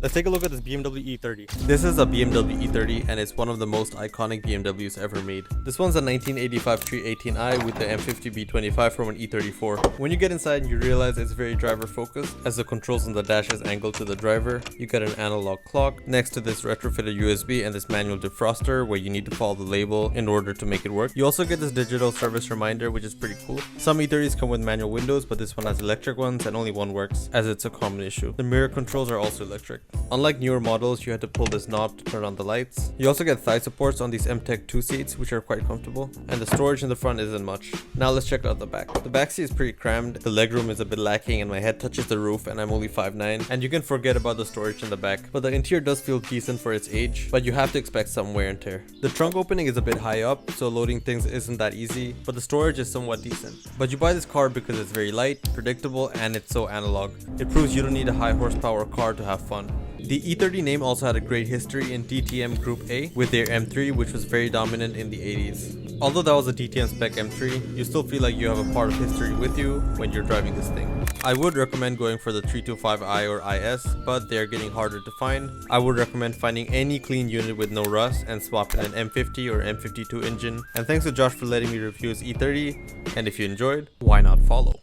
Let's take a look at this BMW E30. This is a BMW E30 and it's one of the most iconic BMWs ever made. This one's a 1985 318i with the M50 B25 from an E34. When you get inside, you realize it's very driver focused, as the controls on the dash is angled to the driver. You get an analog clock next to this retrofitted USB and this manual defroster where you need to follow the label in order to make it work. You also get this digital service reminder, which is pretty cool. Some E30s come with manual windows, but this one has electric ones and only one works, as it's a common issue. The mirror controls are also electric. Unlike newer models, you had to pull this knob to turn on the lights. You also get thigh supports on these M-Tech 2 seats, which are quite comfortable, and the storage in the front isn't much. Now let's check out the back. The back seat is pretty crammed, the legroom is a bit lacking, and my head touches the roof and I'm only 5'9", and you can forget about the storage in the back. But the interior does feel decent for its age, but you have to expect some wear and tear. The trunk opening is a bit high up, so loading things isn't that easy, but the storage is somewhat decent. But you buy this car because it's very light, predictable, and it's so analog. It proves you don't need a high horsepower car to have fun. The E30 name also had a great history in DTM Group A with their M3, which was very dominant in the 80s. Although that was a DTM spec M3, you still feel like you have a part of history with you when you're driving this thing. I would recommend going for the 325i or IS, but they're getting harder to find. I would recommend finding any clean unit with no rust and swapping an M50 or M52 engine. And thanks to Josh for letting me review his E30, and if you enjoyed, why not follow?